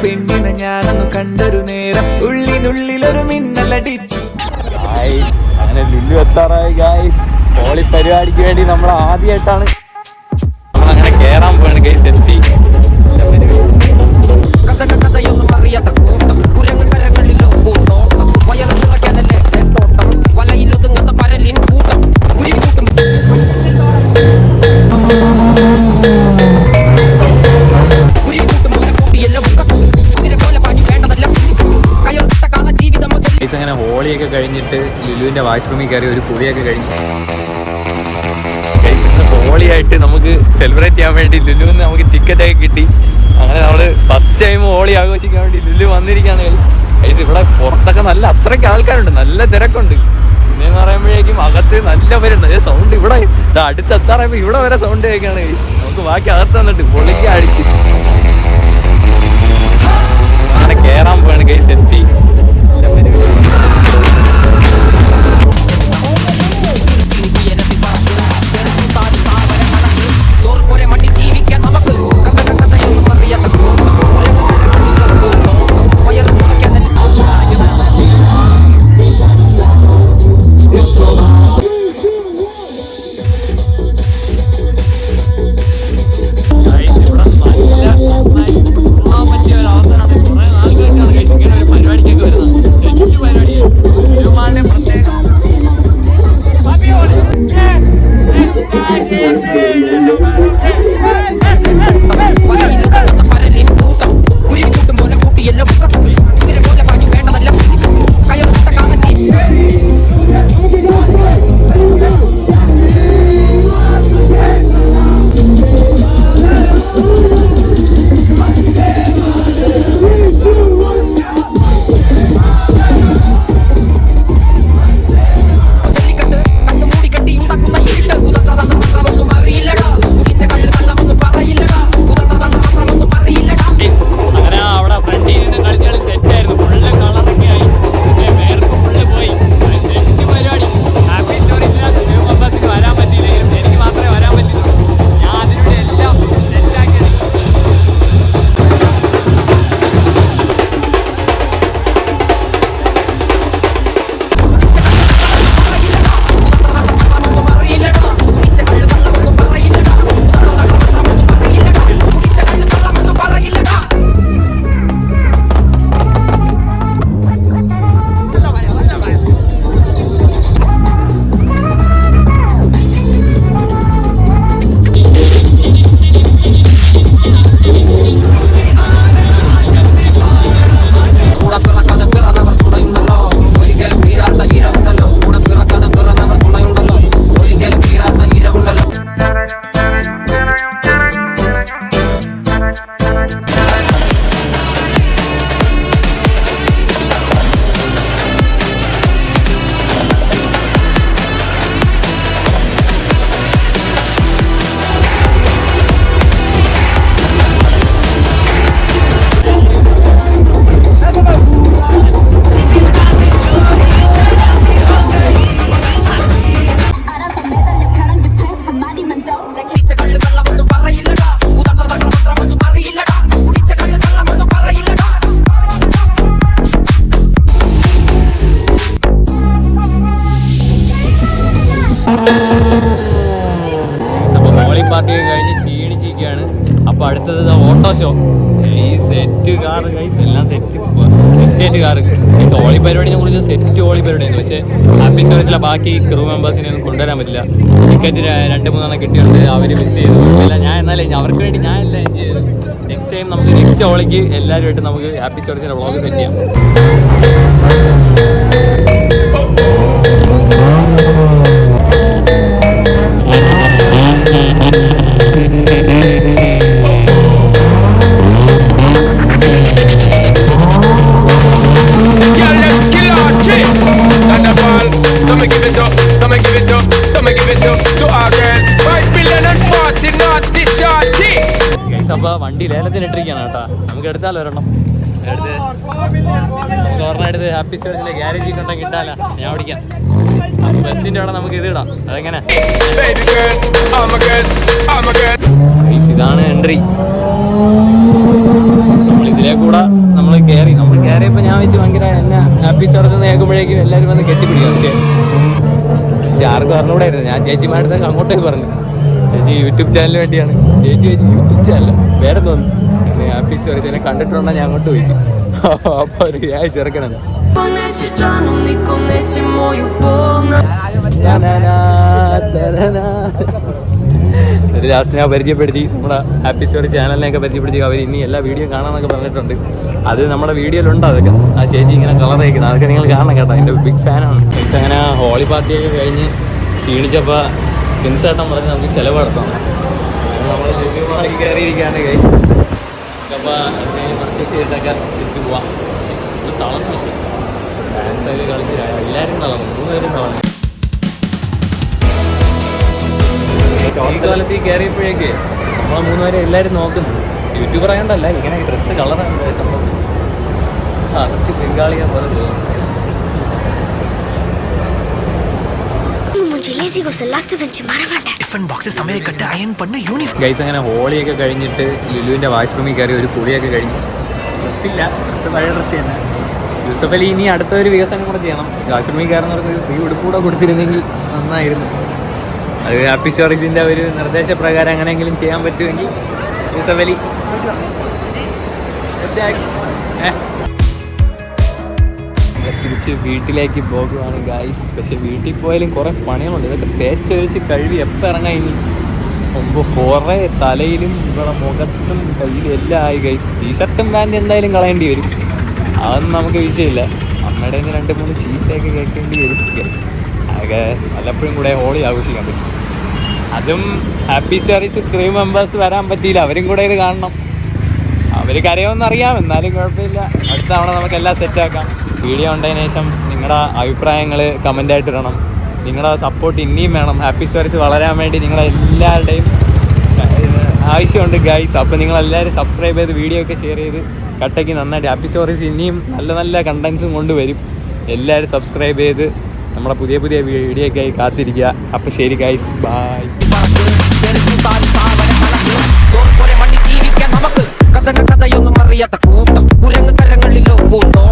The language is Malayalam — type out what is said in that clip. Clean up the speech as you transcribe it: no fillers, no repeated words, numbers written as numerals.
പെണ്ണിനെ ഞാനൊന്ന് കണ്ടൊരു നേരം ഉള്ളിനുള്ളിലൊരു മിന്നലടിച്ചു. അങ്ങനെ ലുല്ലു എത്താറായി ഗൈസ്. ഹോളി പരിപാടിക്ക് വേണ്ടി നമ്മൾ ആദ്യമായിട്ടാണ് നമ്മളങ്ങനെ കേറാൻ പോവാണ് ഗൈസ്. എത്തി അങ്ങനെ ഹോളിയൊക്കെ കഴിഞ്ഞിട്ട് ലുലുവിന്റെ വാഷ്റൂമിൽ കയറി ഒരു കുളിയൊക്കെ കഴിഞ്ഞു. ഹോളിയായിട്ട് നമുക്ക് സെലിബ്രേറ്റ് ചെയ്യാൻ വേണ്ടി ലുലുവിന് നമുക്ക് ടിക്കറ്റൊക്കെ കിട്ടി. അങ്ങനെ നമ്മള് ഫസ്റ്റ് ടൈം ഹോളി ആഘോഷിക്കാൻ വേണ്ടി ലുലു വന്നിരിക്കുകയാണ് ഗൈസ്. ഇവിടെ പുറത്തൊക്കെ നല്ല അത്രയ്ക്ക് ആൾക്കാരുണ്ട്, നല്ല തിരക്കുണ്ട്. പിന്നെന്ന് പറയുമ്പോഴേക്കും അകത്ത് നല്ല പേരുണ്ട്. സൗണ്ട് ഇവിടെ അടുത്തെത്താറായപ്പോ ഇവിടെ വരെ സൗണ്ട് കേൾക്കുകയാണ് ഗൈസ്. നമുക്ക് ബാക്കി അകത്ത് വന്നിട്ട് പൊളിക്ക് അടിച്ച് അങ്ങനെ കേറാൻ പോവാണ് ഗൈസ്. എത്തി പാർട്ടിയൊക്കെ കഴിഞ്ഞ് ക്ഷീണിച്ചിരിക്കുകയാണ്. അപ്പോൾ അടുത്തത് ഓട്ടോ ഷോ. ഈ സെറ്റ് കാറ് ഗൈസ് എല്ലാം സെറ്റ് കാറ് ഗൈസ്. ഹോളി പരിപാടിനെ കുറിച്ച് സെറ്റ് ഹോളി പരിപാടിയാണ്. പക്ഷേ ഹാപ്പി സർവീസിലെ ബാക്കി ക്രൂ മെമ്പേഴ്സിനെ ഒന്നും കൊണ്ടുവരാൻ പറ്റില്ല. ടിക്കറ്റ് 2-3 കിട്ടിയുണ്ട്, അവർ മിസ് ചെയ്തു. അല്ല ഞാൻ എന്നാലും അവർക്ക് വേണ്ടി ഞാൻ എല്ലാം എൻജോയ് ചെയ്തു. നെക്സ്റ്റ് ടൈം നമുക്ക് നെക്സ്റ്റ് ഹോളിക്ക് എല്ലാവരുമായിട്ട് നമുക്ക് ഹാപ്പി സർവീസിൻ്റെ വ്ളോഗ് സെറ്റ് ചെയ്യാം. അപ്പോൾ വണ്ടി ലേലത്തിന് ഇട്ടിരിക്കുകയാണ് കേട്ടോ. നമുക്ക് എടുത്താലോ ഒരെണ്ണം എടുത്ത് നമുക്ക് ഒരെണ്ണം എടുത്ത് ഹാപ്പി സ്റ്റോറേജിലെ ഗ്യാരേജിൽ കൊണ്ടെങ്കിൽ കിട്ടാല. ഞാൻ ഓടിക്കാം. ബസ്സിൻ്റെ അവിടെ നമുക്ക് ഇത് ഇടാം. അതെങ്ങനെ ഇതാണ് എൻട്രി. നമ്മൾ ഇതിലേ കൂടെ കയറിയപ്പോൾ ഞാൻ വെച്ച് ഭയങ്കര എന്നെ ഹാപ്പി സ്റ്റോറീസ് എന്ന് കേൾക്കുമ്പോഴേക്കും എല്ലാവരും വന്ന് കെട്ടിപ്പിടിക്കും. പക്ഷേ ആർക്കും അറിഞ്ഞൂടായിരുന്നു. ഞാൻ ചേച്ചിമാരുടെ അടുത്ത് അങ്ങോട്ടേക്ക് പറഞ്ഞു, ചേച്ചി യൂട്യൂബ് ചാനലിന് വേണ്ടിയാണ്. ചേച്ചി യൂട്യൂബ് ചാനൽ വേറെ തോന്നുന്നു എന്നെ ഹാപ്പി സ്റ്റോറീസ് എന്നെ കണ്ടിട്ടുണ്ടോ ഞാൻ അങ്ങോട്ട് ചോദിച്ചു. അപ്പോൾ ഒരു ചെറുക്കനാണ്. ഒരു ലാസ്റ്റ് ഞാൻ പരിചയപ്പെടുത്തി, നമ്മുടെ ഹാപ്പി സ്റ്റോറി ചാനലിനെയൊക്കെ പരിചയപ്പെടുത്തി. അവർ ഇനി എല്ലാ വീഡിയോ കാണാമെന്നൊക്കെ പറഞ്ഞിട്ടുണ്ട്. അത് നമ്മുടെ വീഡിയോയിലുണ്ട്. അതൊക്കെ ആ ചേച്ചി ഇങ്ങനെ കളർ അയക്കുന്നത് അതൊക്കെ നിങ്ങൾ കാണണം കേട്ടോ. എൻ്റെ ബിഗ് ഫാനാണ്. പക്ഷേ അങ്ങനെ ഹോളി പാർട്ടിയൊക്കെ കഴിഞ്ഞ് ക്ഷീണിച്ചപ്പോൾ ഫിൻസേട്ടൻ പറഞ്ഞ് നമുക്ക് ചിലവ് നടത്താം. നമ്മൾ യൂട്യൂബിലേക്ക് കയറിയിരിക്കുകയാണ് ഗൈസ്. അപ്പോൾ എന്തെങ്കിലും പർച്ചേസ് ചെയ്തിട്ടൊക്കെ തിരിച്ച് പോവാം. തളർന്നു. പക്ഷേ ഡാൻസൊക്കെ കളിച്ച് എല്ലാവരും തളർന്നു, 3 പേരും തളർന്നു. കാലത്തിൽ കയറിയപ്പോഴേക്ക് നമ്മളെ 3 പേരെ എല്ലാവരും നോക്കുന്നു. യൂട്യൂബർ ആയതുകൊണ്ടല്ല, ഇങ്ങനെ ഡ്രസ്സ് കളറാണ് കേട്ടോ. അതൊക്കെ ബംഗാളിയാൻ പോലെ തോന്നുന്നു. ഗൈസ് അങ്ങനെ ഹോളിയൊക്കെ കഴിഞ്ഞിട്ട് ലുലുവിൻ്റെ വാഷ്റൂമിൽ കയറി ഒരു കുളിയൊക്കെ കഴിഞ്ഞു. ഡ്രസ്സില്ല, ഡ്രസ്സ് പഴയ ഡ്രസ്സ് തന്നെ. യൂസഫ് അലി ഇനി അടുത്തൊരു വികസനം കൂടെ ചെയ്യണം. വാഷ്റൂമിൽ കയറുന്നവർക്ക് ഒരു ഫ്രീ ഉടുപ്പ് കൂടെ കൊടുത്തിരുന്നെങ്കിൽ നന്നായിരുന്നു. അത് ഹാപ്പി സ്റ്റോറീസിൻ്റെ ഒരു നിർദ്ദേശപ്രകാരം അങ്ങനെയെങ്കിലും ചെയ്യാൻ പറ്റുമെങ്കിൽ യൂസഫ് അലി തിരിച്ച് വീട്ടിലേക്ക് പോകുവാണ് ഗൈസ്. പക്ഷെ വീട്ടിൽ പോയാലും കുറേ പണികളുണ്ട്. ഇതൊക്കെ തേച്ചൊഴിച്ച് കഴുകി എപ്പോൾ ഇറങ്ങാൻ ഇനി? മുമ്പ് കുറേ തലയിലും ഇവിടെ മുഖത്തും കയ്യിലും എല്ലാം ആയി ഗൈസ്. ടീഷർട്ടും പാൻറ്റും എന്തായാലും കളയേണ്ടി വരും. അതൊന്നും നമുക്ക് വിഷയമില്ല. അമ്മയുടെ 2-3 ചീത്തയൊക്കെ കേൾക്കേണ്ടി വരും ഗൈസ്. അതൊക്കെ വല്ലപ്പോഴും കൂടെ ഹോളി ആഘോഷിക്കാൻ പറ്റും. അതും ഹാപ്പി സ്റ്റോറീസ് 3 മെമ്പേഴ്സ് വരാൻ പറ്റിയില്ല. അവരും കൂടെ ഇത് കാണണം. അവർ കരയുമെന്നറിയാം, എന്നാലും കുഴപ്പമില്ല. അടുത്ത തവണ നമുക്കെല്ലാം സെറ്റാക്കാം. വീഡിയോ കണ്ടതിന് ശേഷം നിങ്ങളുടെ അഭിപ്രായങ്ങൾ കമൻ്റായിട്ട് ഇടണം. നിങ്ങളുടെ സപ്പോർട്ട് ഇനിയും വേണം. ഹാപ്പി സ്റ്റോറീസ് വളരാൻ വേണ്ടി നിങ്ങളെല്ലാവരുടെയും ആവശ്യമുണ്ട് ഗൈസ്. അപ്പോൾ നിങ്ങളെല്ലാവരും സബ്സ്ക്രൈബ് ചെയ്ത് വീഡിയോ ഒക്കെ ഷെയർ ചെയ്ത് കട്ടയ്ക്ക് നന്നായിട്ട് ഹാപ്പി സ്റ്റോറീസ് ഇനിയും നല്ല നല്ല കണ്ടൻസും കൊണ്ടുവരും. എല്ലാവരും സബ്സ്ക്രൈബ് ചെയ്ത് നമ്മുടെ പുതിയ പുതിയ വീഡിയോ ഒക്കെ ആയി കാത്തിരിക്കുക. അപ്പോൾ ശരി ഗൈസ്, ബൈ. കഥയൊന്നും അറിയാത്ത കൂട്ടം കുരങ്ങ് കരങ്ങളിലോ പൂന്തോ